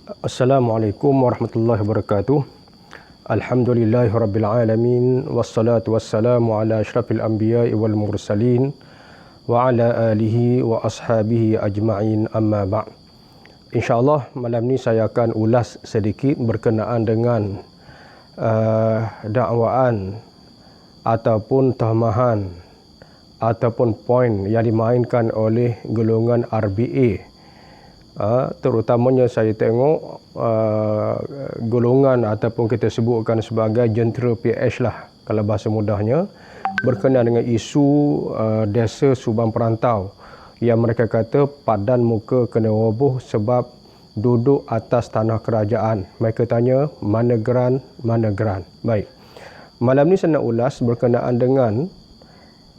Assalamualaikum warahmatullahi wabarakatuh. Alhamdulillahirabbil alamin wassalatu wassalamu ala asyrafil anbiya'i wal mursalin wa ala alihi wa ashabihi ajma'in, amma ba'. InsyaAllah malam ni saya akan ulas sedikit berkenaan dengan dakwaan ataupun tahmahan ataupun poin yang dimainkan oleh golongan RBA. Terutamanya saya tengok golongan ataupun kita sebutkan sebagai jentera PH lah kalau bahasa mudahnya, berkenaan dengan isu desa Subang Perantau yang mereka kata padan muka kena roboh sebab duduk atas tanah kerajaan. Mereka tanya mana geran, mana geran. Baik, malam ni saya nak ulas berkenaan dengan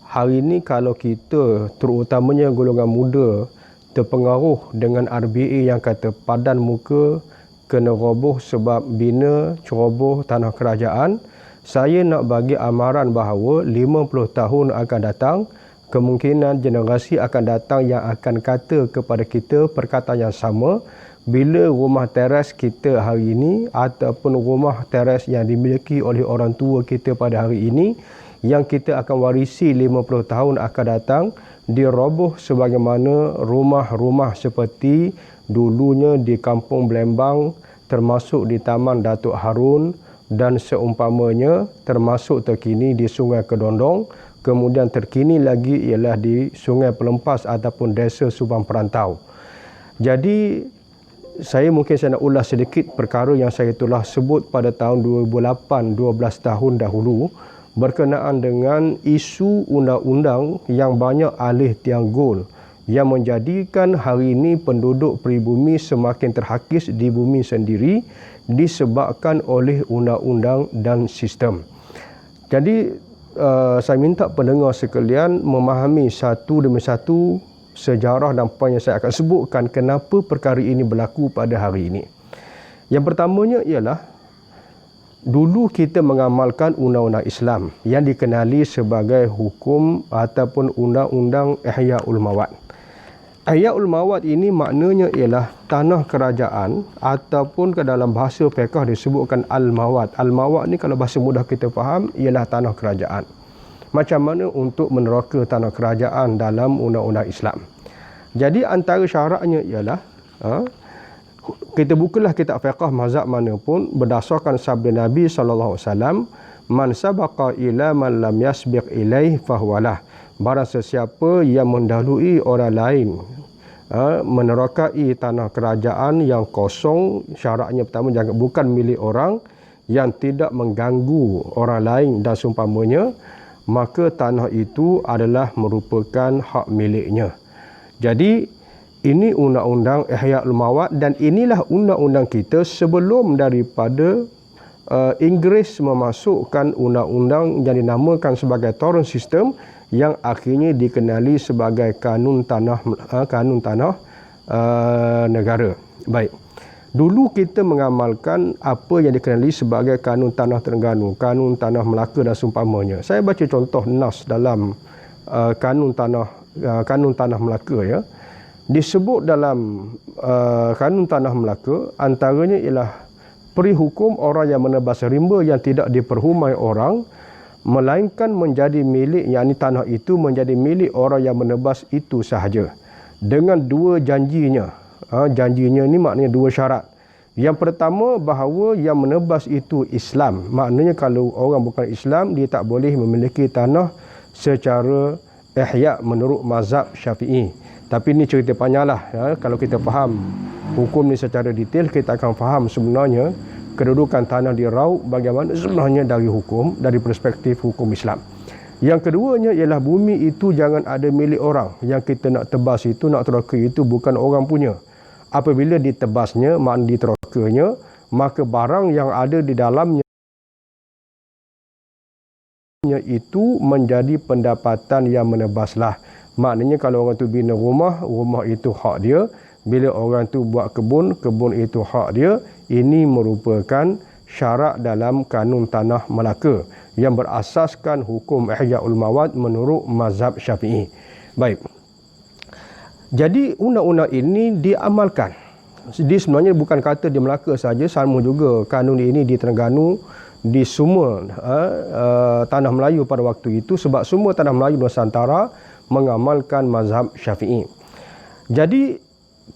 hari ini kalau kita terutamanya golongan muda terpengaruh dengan RBA yang kata padan muka kena roboh sebab bina ceroboh tanah kerajaan. Saya nak bagi amaran bahawa 50 tahun akan datang, kemungkinan generasi akan datang yang akan kata kepada kita perkataan yang sama bila rumah teres kita hari ini ataupun rumah teres yang dimiliki oleh orang tua kita pada hari ini yang kita akan warisi 50 tahun akan datang diroboh sebagaimana rumah-rumah seperti dulunya di Kampung Belembang, termasuk di Taman Datuk Harun dan seumpamanya, termasuk terkini di Sungai Kedondong, kemudian terkini lagi ialah di Sungai Pelempas ataupun Desa Subang Perantau. Jadi saya nak ulas sedikit perkara yang saya telah sebut pada tahun 2008, 12 tahun dahulu, berkenaan dengan isu undang-undang yang banyak alih tiang gol yang menjadikan hari ini penduduk pribumi semakin terhakis di bumi sendiri disebabkan oleh undang-undang dan sistem. Jadi saya minta pendengar sekalian memahami satu demi satu sejarah dan poin yang saya akan sebutkan kenapa perkara ini berlaku pada hari ini. Yang pertamanya ialah dulu kita mengamalkan undang-undang Islam yang dikenali sebagai hukum ataupun undang-undang Ihyaul Mawad. Ihyaul Mawad ini maknanya ialah tanah kerajaan ataupun ke dalam bahasa fiqh disebutkan Al-Mawad. Al-Mawad ni kalau bahasa mudah kita faham ialah tanah kerajaan. Macam mana untuk meneroka tanah kerajaan dalam undang-undang Islam. Jadi antara syaratnya ialah kita bukalah kitab fiqh mazhab mana pun berdasarkan sabda Nabi SAW, man sabaqa ila man lam yasbiq ilaih fahuwalah. Barang sesiapa yang mendahului orang lain menerokai tanah kerajaan yang kosong, syaratnya pertama jangan bukan milik orang, yang tidak mengganggu orang lain dan seumpamanya, maka tanah itu adalah merupakan hak miliknya. Jadi ini undang-undang Ihyaul Mawad dan inilah undang-undang kita sebelum daripada Inggeris memasukkan undang-undang yang dinamakan sebagai Torrens System yang akhirnya dikenali sebagai kanun tanah negara. Baik. Dulu kita mengamalkan apa yang dikenali sebagai kanun tanah Terengganu, kanun tanah Melaka dan seumpamanya. Saya baca contoh nas dalam kanun tanah Melaka ya. Disebut dalam kanun tanah Melaka antaranya ialah peri hukum orang yang menebas rimba yang tidak diperhumai orang melainkan menjadi milik, yakni tanah itu menjadi milik orang yang menebas itu sahaja dengan dua janjinya. Janjinya ni maknanya dua syarat. Yang pertama bahawa yang menebas itu Islam, maknanya kalau orang bukan Islam dia tak boleh memiliki tanah secara ihya menurut mazhab Syafi'i. Tapi ini cerita panjang lah ya. Kalau kita faham hukum ni secara detail, kita akan faham sebenarnya kedudukan tanah di Raub bagaimana sebenarnya dari hukum, dari perspektif hukum Islam. Yang keduanya ialah bumi itu jangan ada milik orang. Yang kita nak tebas itu, nak teroka itu bukan orang punya. Apabila ditebasnya, makna diterokanya, maka barang yang ada di dalamnya itu menjadi pendapatan yang menebaslah. Maknanya kalau orang tu bina rumah, rumah itu hak dia. Bila orang tu buat kebun, kebun itu hak dia. Ini merupakan syarat dalam kanun tanah Melaka yang berasaskan hukum Ihyaul Mawad menurut mazhab Syafi'i. Baik. Jadi undang-undang ini diamalkan Dia sebenarnya bukan kata di Melaka saja, sama juga kanun ini di Terengganu, di semua tanah Melayu pada waktu itu, sebab semua tanah Melayu Nusantara mengamalkan mazhab Syafi'i. Jadi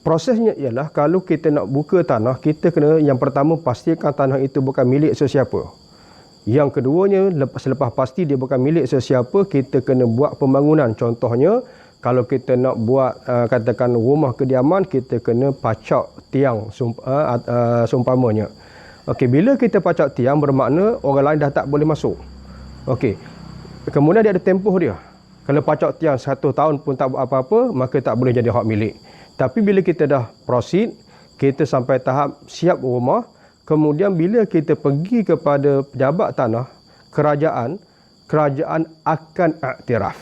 prosesnya ialah kalau kita nak buka tanah, kita kena yang pertama pastikan tanah itu bukan milik sesiapa. Yang keduanya, selepas pasti dia bukan milik sesiapa, kita kena buat pembangunan. Contohnya, kalau kita nak buat katakan rumah kediaman, kita kena pacak tiang seumpamanya. Okey, bila kita pacak tiang bermakna orang lain dah tak boleh masuk. Okey. Kemudian dia ada tempoh dia. Kalau pacak tiang 1 tahun pun tak buat apa-apa, maka tak boleh jadi hak milik. Tapi bila kita dah proceed, kita sampai tahap siap rumah, kemudian bila kita pergi kepada pejabat tanah, kerajaan akan iktiraf.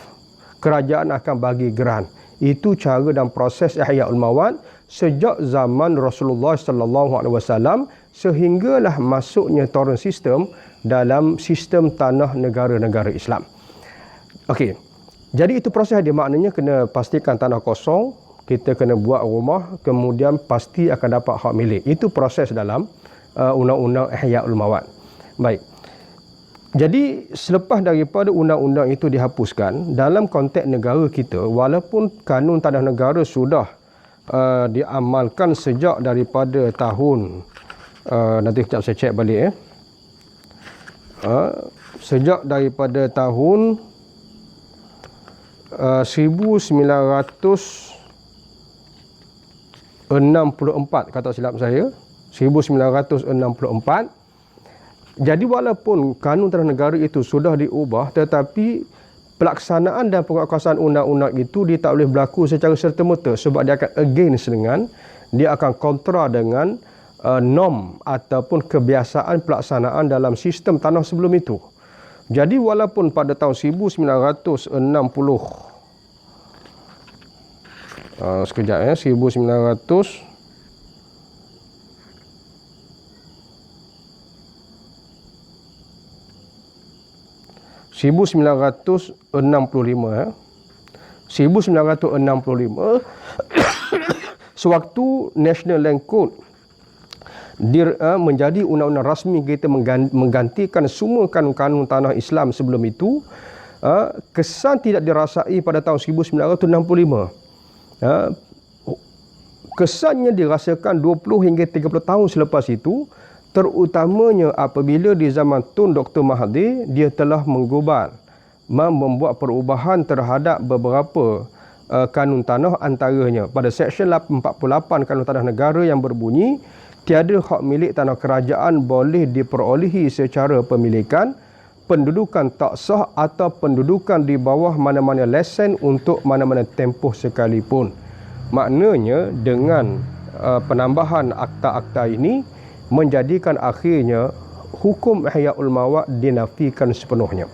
Kerajaan akan bagi geran. Itu cara dan proses Ihyaul Mawad sejak zaman Rasulullah sallallahu alaihi wasallam sehinggalah masuknya torrent sistem dalam sistem tanah negara-negara Islam. Okey. Jadi itu proses dia, maknanya kena pastikan tanah kosong, kita kena buat rumah, kemudian pasti akan dapat hak milik. Itu proses dalam undang-undang Ihyaul Mawad. Baik. Jadi selepas daripada undang-undang itu dihapuskan, dalam konteks negara kita, walaupun kanun tanah negara sudah diamalkan sejak daripada tahun nanti sekejap saya cek balik sejak daripada tahun 1964 kata silap saya, 1964. Jadi walaupun kanun tanah negara itu sudah diubah, tetapi pelaksanaan dan penguatkuasaan undang-undang itu dia tak boleh berlaku secara serta-merta, sebab dia akan against dengan, dia akan kontra dengan norm ataupun kebiasaan pelaksanaan dalam sistem tanah sebelum itu. Jadi walaupun pada tahun 1960 sewaktu National Land Code menjadi undang-undang rasmi, kita menggantikan semua kanun-kanun tanah Islam sebelum itu, kesan tidak dirasai pada tahun 1965. Kesannya dirasakan 20 hingga 30 tahun selepas itu, terutamanya apabila di zaman Tun Dr. Mahathir dia telah menggubat, membuat perubahan terhadap beberapa kanun tanah, antaranya pada Seksyen 48 Kanun Tanah Negara yang berbunyi tiada hak milik tanah kerajaan boleh diperolehi secara pemilikan, pendudukan tak sah atau pendudukan di bawah mana-mana lesen untuk mana-mana tempoh sekalipun. Maknanya dengan penambahan akta-akta ini menjadikan akhirnya hukum Ihyaul Mawad dinafikan sepenuhnya.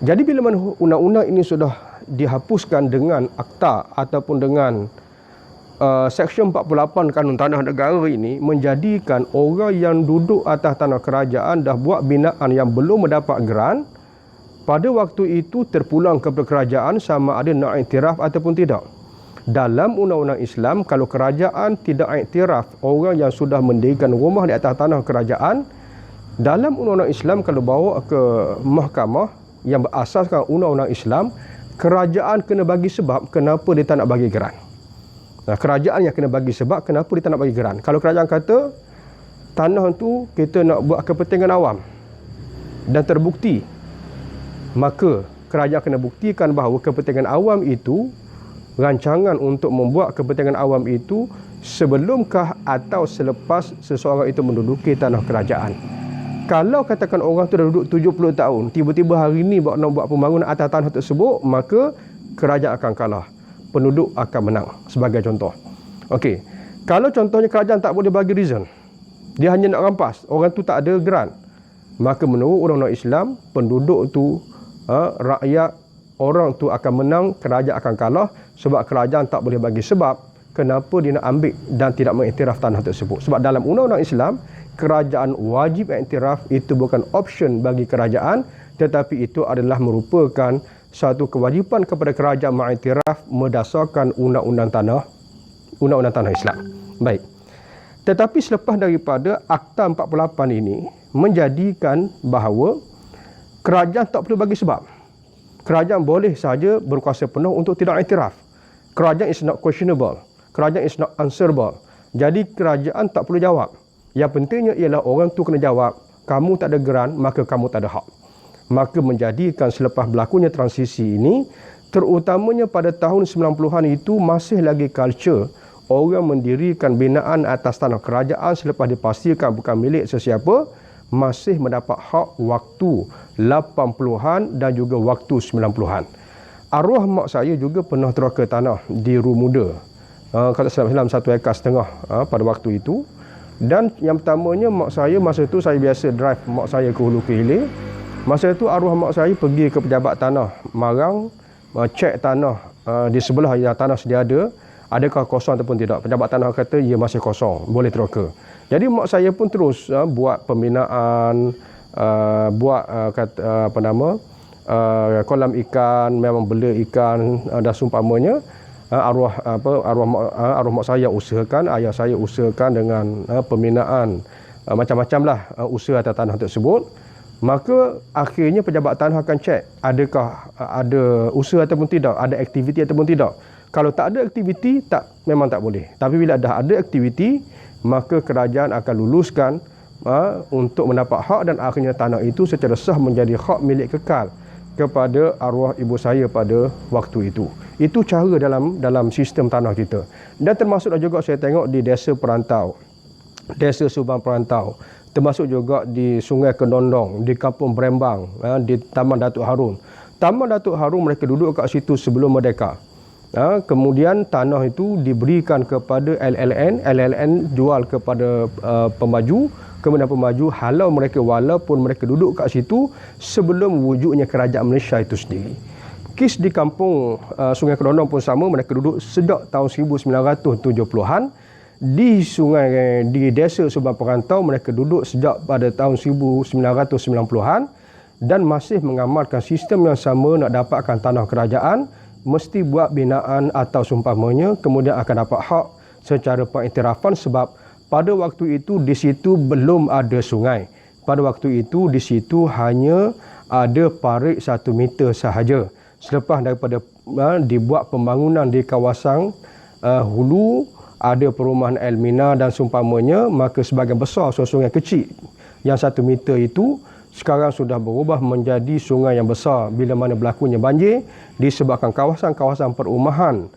Jadi bila mana undang-undang ini sudah dihapuskan dengan akta ataupun dengan Seksyen 48 Kanun Tanah Negara ini, menjadikan orang yang duduk atas tanah kerajaan dah buat binaan yang belum mendapat geran, pada waktu itu terpulang kepada kerajaan sama ada nak iktiraf ataupun tidak. Dalam undang-undang Islam, kalau kerajaan tidak iktiraf orang yang sudah mendirikan rumah di atas tanah kerajaan, dalam undang-undang Islam kalau bawa ke mahkamah yang berasaskan undang-undang Islam, kerajaan kena bagi sebab kenapa dia tak nak bagi geran. Nah, kerajaan yang kena bagi sebab kenapa dia tak nak bagi geran. Kalau kerajaan kata tanah tu kita nak buat kepentingan awam dan terbukti, maka kerajaan kena buktikan bahawa kepentingan awam itu, rancangan untuk membuat kepentingan awam itu sebelumkah atau selepas seseorang itu menduduki tanah kerajaan. Kalau katakan orang tu dah duduk 70 tahun, tiba-tiba hari ni nak buat pembangunan atas tanah tersebut, maka kerajaan akan kalah, penduduk akan menang, sebagai contoh. Okey, kalau contohnya kerajaan tak boleh bagi reason, dia hanya nak rampas, orang tu tak ada geran, maka menurut undang-undang Islam, penduduk tu, rakyat, orang tu akan menang, kerajaan akan kalah, sebab kerajaan tak boleh bagi sebab kenapa dia nak ambil dan tidak mengiktiraf tanah tersebut. Sebab dalam undang-undang Islam, kerajaan wajib iktiraf, itu bukan option bagi kerajaan, tetapi itu adalah merupakan satu kewajipan kepada kerajaan mengiktiraf berdasarkan undang-undang tanah Islam. Baik. Tetapi selepas daripada Akta 48 ini menjadikan bahawa kerajaan tak perlu bagi sebab. Kerajaan boleh saja berkuasa penuh untuk tidak iktiraf. Kerajaan is not questionable. Kerajaan is not answerable. Jadi kerajaan tak perlu jawab. Yang pentingnya ialah orang tu kena jawab. Kamu tak ada geran, maka kamu tak ada hak. Maka menjadikan selepas berlakunya transisi ini, terutamanya pada tahun 90-an itu masih lagi culture orang mendirikan binaan atas tanah kerajaan selepas dipastikan bukan milik sesiapa, masih mendapat hak waktu 80-an dan juga waktu 90-an. Arwah mak saya juga pernah teroka tanah di Rumuda. Kata dalam 1,5 ekar pada waktu itu. Dan yang pertamanya mak saya, masa tu saya biasa drive mak saya ke Hulu ke Hilir. Masa itu arwah mak saya pergi ke pejabat tanah Marang, cek tanah di sebelah yang tanah sedia ada, adakah kosong ataupun tidak. Pejabat tanah kata ia masih kosong, boleh teroka. Jadi mak saya pun terus buat pembinaan, kolam ikan, memang bela ikan dan seumpamanya. Arwah mak saya usahakan, ayah saya usahakan dengan pembinaan macam-macam lah usaha atas tanah tersebut. Maka akhirnya pejabat tanah akan cek adakah ada usaha ataupun tidak, ada aktiviti ataupun tidak. Kalau tak ada aktiviti, memang tak boleh. Tapi bila dah ada aktiviti, maka kerajaan akan luluskan untuk mendapat hak, dan akhirnya tanah itu secara sah menjadi hak milik kekal kepada arwah ibu saya pada waktu itu. Itu cara dalam sistem tanah kita. Dan termasuklah juga saya tengok di desa perantau, desa Subang perantau, termasuk juga di Sungai Kedondong, di Kampung Brembang, di Taman Datuk Harun. Taman Datuk Harun mereka duduk kat situ sebelum merdeka. Kemudian tanah itu diberikan kepada LLN jual kepada pemaju, kemudian pemaju halau mereka walaupun mereka duduk kat situ sebelum wujudnya kerajaan Malaysia itu sendiri. Kes di kampung Sungai Kedondong pun sama, mereka duduk sejak tahun 1970-an. Di desa Subang Perantau mereka duduk sejak pada tahun 1990-an dan masih mengamalkan sistem yang sama. Nak dapatkan tanah kerajaan mesti buat binaan atau seumpamanya, kemudian akan dapat hak secara pengiktirafan, sebab pada waktu itu di situ belum ada sungai. Pada waktu itu di situ hanya ada parit 1 meter sahaja. Selepas daripada dibuat pembangunan di kawasan hulu, ada perumahan Elmina dan seumpamanya, maka sebahagian besar sungai kecil yang 1 meter itu sekarang sudah berubah menjadi sungai yang besar bila mana berlakunya banjir disebabkan kawasan-kawasan perumahan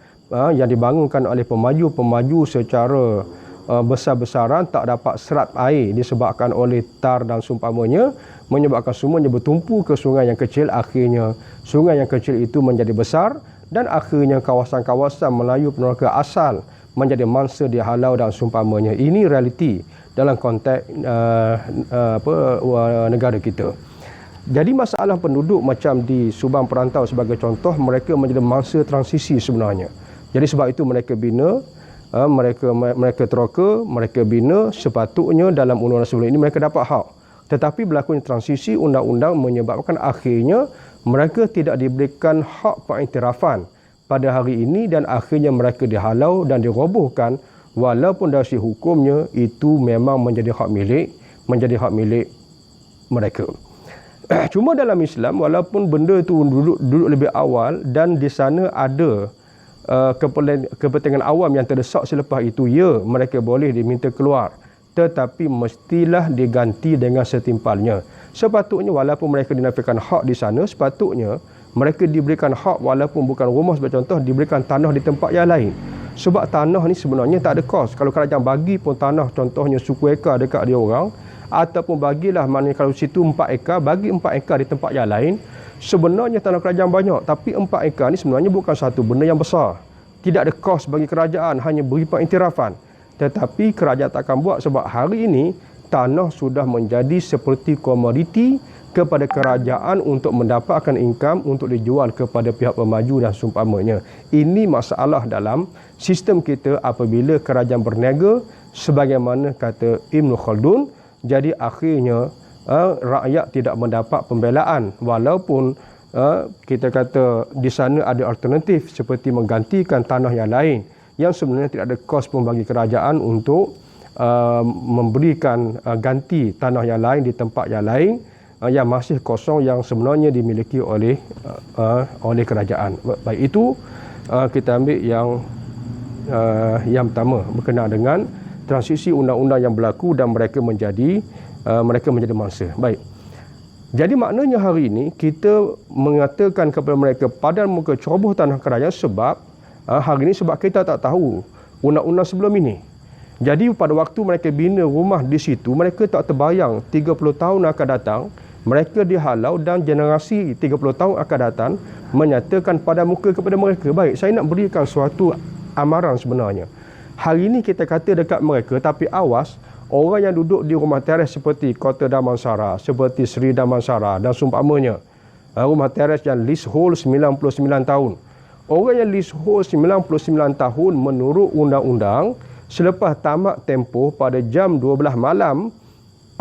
yang dibangunkan oleh pemaju secara besar-besaran tak dapat serap air disebabkan oleh tar dan seumpamanya, menyebabkan semuanya bertumpu ke sungai yang kecil. Akhirnya sungai yang kecil itu menjadi besar dan akhirnya kawasan-kawasan Melayu peneroka asal menjadi mangsa dihalau dan seumpamanya. Ini realiti dalam konteks negara kita. Jadi masalah penduduk macam di Subang Perantau sebagai contoh, mereka menjadi mangsa transisi sebenarnya. Jadi sebab itu mereka bina, mereka teroka, mereka bina, sepatutnya dalam undang-undang sebelum ini mereka dapat hak. Tetapi berlakunya transisi undang-undang menyebabkan akhirnya mereka tidak diberikan hak pengiktirafan pada hari ini dan akhirnya mereka dihalau dan dirobohkan, walaupun dari segi hukumnya itu memang menjadi hak milik mereka. Cuma dalam Islam, walaupun benda itu duduk lebih awal dan di sana ada kepentingan awam yang terdesak selepas itu, ya, mereka boleh diminta keluar, tetapi mestilah diganti dengan setimpalnya. Sepatutnya walaupun mereka dinafikan hak di sana, sepatutnya mereka diberikan hak walaupun bukan rumah, sebagai contoh diberikan tanah di tempat yang lain. Sebab tanah ni sebenarnya tak ada kos. Kalau kerajaan bagi pun tanah, contohnya suku ekar dekat dia orang, ataupun bagilah, maknanya kalau situ 4 ekar, bagi 4 ekar di tempat yang lain, sebenarnya tanah kerajaan banyak, tapi 4 ekar ni sebenarnya bukan satu benda yang besar. Tidak ada kos bagi kerajaan, hanya beri pengiktirafan. Tetapi kerajaan takkan buat sebab hari ini tanah sudah menjadi seperti komoditi kepada kerajaan untuk mendapatkan income untuk dijual kepada pihak pemaju dan seumpamanya. Ini masalah dalam sistem kita apabila kerajaan berniaga sebagaimana kata Ibn Khaldun. Jadi akhirnya rakyat tidak mendapat pembelaan walaupun kita kata di sana ada alternatif seperti menggantikan tanah yang lain yang sebenarnya tidak ada kos pun bagi kerajaan untuk memberikan ganti tanah yang lain di tempat yang lain yang masih kosong yang sebenarnya dimiliki oleh kerajaan. Baik itu kita ambil yang pertama berkenaan dengan transisi undang-undang yang berlaku dan mereka menjadi mangsa. Baik. Jadi maknanya hari ini kita mengatakan kepada mereka padan muka ceroboh tanah kerajaan sebab hari ini sebab kita tak tahu undang-undang sebelum ini. Jadi pada waktu mereka bina rumah di situ, mereka tak terbayang 30 tahun akan datang mereka dihalau dan generasi 30 tahun akan datang menyatakan padan muka kepada mereka. Baik, saya nak berikan suatu amaran sebenarnya. Hari ini kita kata dekat mereka, tapi awas orang yang duduk di rumah teres seperti Kota Damansara, seperti Seri Damansara dan seumpamanya, rumah teres yang leasehold 99 tahun. Orang yang leasehold 99 tahun menurut undang-undang, selepas tamat tempoh pada jam 12 malam,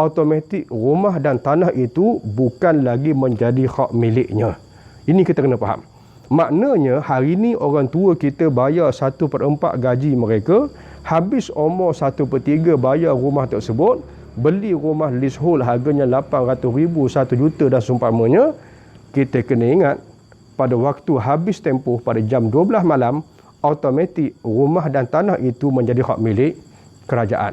automatik rumah dan tanah itu bukan lagi menjadi hak miliknya. Ini kita kena faham. Maknanya hari ini orang tua kita bayar 1/4 gaji mereka, habis umur 1/3 bayar rumah tersebut, beli rumah leasehold harganya 800,000, 1 juta dan seumpamanya. Kita kena ingat pada waktu habis tempoh pada jam 12 malam, automatik rumah dan tanah itu menjadi hak milik kerajaan.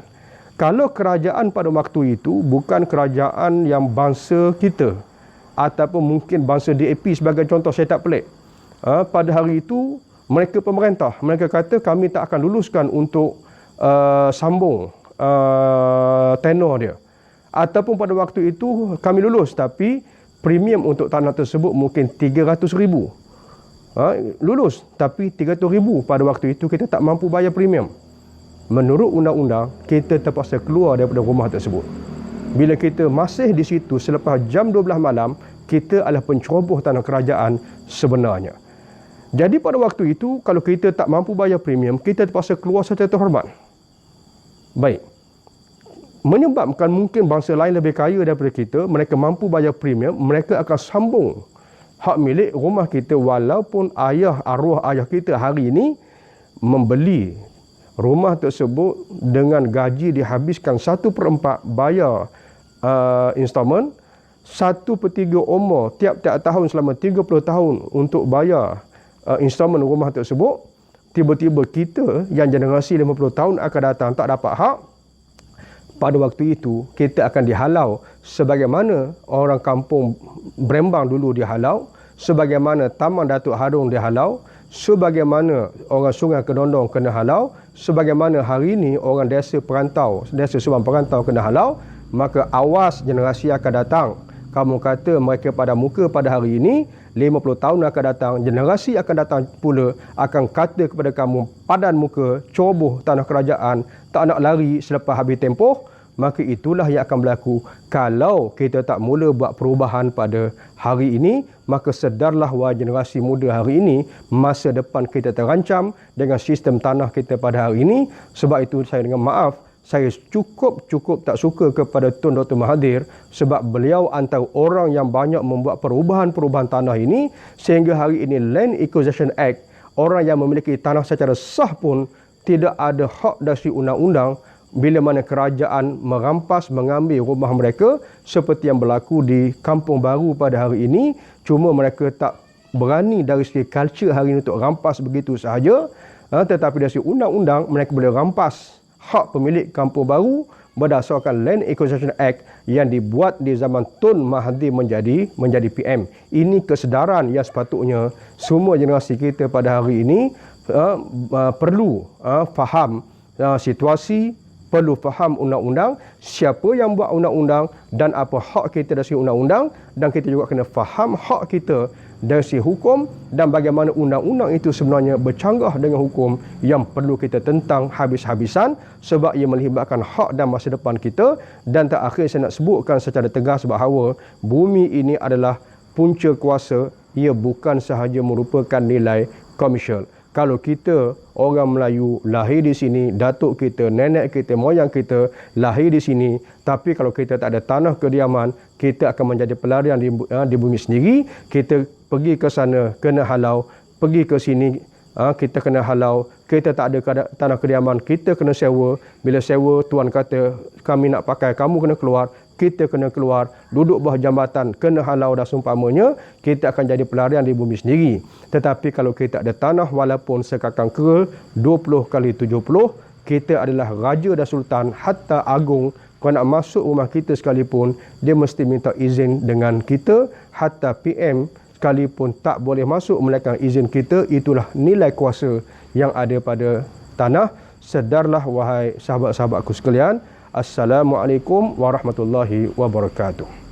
Kalau kerajaan pada waktu itu bukan kerajaan yang bangsa kita ataupun mungkin bangsa DAP sebagai contoh, saya tak pelik. Pada hari itu mereka pemerintah, mereka kata kami tak akan luluskan untuk sambung tenor dia. Ataupun pada waktu itu kami lulus tapi premium untuk tanah tersebut mungkin 300,000. Lulus tapi 300,000 pada waktu itu kita tak mampu bayar premium. Menurut undang-undang kita terpaksa keluar daripada rumah tersebut. Bila kita masih di situ selepas jam 12 malam, kita adalah penceroboh tanah kerajaan sebenarnya. Jadi pada waktu itu kalau kita tak mampu bayar premium, kita terpaksa keluar secara terhormat. Baik. Menyebabkan mungkin bangsa lain lebih kaya daripada kita, mereka mampu bayar premium, mereka akan sambung hak milik rumah kita walaupun arwah ayah kita hari ini membeli rumah tersebut dengan gaji dihabiskan 1/4 bayar installment, 1/3 umur tiap-tiap tahun selama 30 tahun untuk bayar installment rumah tersebut. Tiba-tiba kita yang generasi 50 tahun akan datang tak dapat hak. Pada waktu itu kita akan dihalau sebagaimana orang kampung Brembang dulu dihalau, sebagaimana Taman Datuk Harung dihalau, sebagaimana orang Sungai Kedondong kena halau, sebagaimana hari ini orang desa perantau, desa Subang perantau kena halau. Maka awas generasi akan datang, kamu kata mereka pada muka pada hari ini, 50 tahun akan datang, generasi akan datang pula akan kata kepada kamu padan muka, ceroboh tanah kerajaan, tak nak lari selepas habis tempoh. Maka itulah yang akan berlaku kalau kita tak mula buat perubahan pada hari ini. Maka sedarlah wahai generasi muda hari ini, masa depan kita terancam dengan sistem tanah kita pada hari ini. Sebab itu saya dengan maaf, saya cukup tak suka kepada Tun Dr. Mahathir sebab beliau antara orang yang banyak membuat perubahan-perubahan tanah ini sehingga hari ini Land Acquisition Act, orang yang memiliki tanah secara sah pun tidak ada hak dari undang-undang bila mana kerajaan merampas, mengambil rumah mereka seperti yang berlaku di Kampung Baru pada hari ini. Cuma mereka tak berani dari segi culture hari ini untuk rampas begitu sahaja, tetapi dari segi undang-undang mereka boleh rampas hak pemilik Kampung Baru berdasarkan Land Acquisition Act yang dibuat di zaman Tun Mahathir menjadi PM. Ini kesedaran yang sepatutnya semua generasi kita pada hari ini perlu faham situasi, perlu faham undang-undang, siapa yang buat undang-undang dan apa hak kita dari segi undang-undang, dan kita juga kena faham hak kita dari segi hukum dan bagaimana undang-undang itu sebenarnya bercanggah dengan hukum yang perlu kita tentang habis-habisan sebab ia melibatkan hak dan masa depan kita. Dan terakhir saya nak sebutkan secara tegas bahawa bumi ini adalah punca kuasa, ia bukan sahaja merupakan nilai komersial. Kalau kita orang Melayu lahir di sini, datuk kita, nenek kita, moyang kita lahir di sini, tapi kalau kita tak ada tanah kediaman, kita akan menjadi pelarian di bumi sendiri. Kita pergi ke sana kena halau, pergi ke sini kita kena halau, kita tak ada tanah kediaman, kita kena sewa. Bila sewa, tuan kata kami nak pakai, kamu kena keluar, kita kena keluar, duduk bawah jambatan, kena halau dan seumpamanya, kita akan jadi pelarian di bumi sendiri. Tetapi kalau kita ada tanah walaupun sekakang kerel 20 kali 70, kita adalah raja dan sultan, hatta agung. Kalau nak masuk rumah kita sekalipun, dia mesti minta izin dengan kita. Hatta PM sekalipun tak boleh masuk melainkan izin kita. Itulah nilai kuasa yang ada pada tanah. Sedarlah wahai sahabat-sahabatku sekalian. Assalamualaikum warahmatullahi wabarakatuh.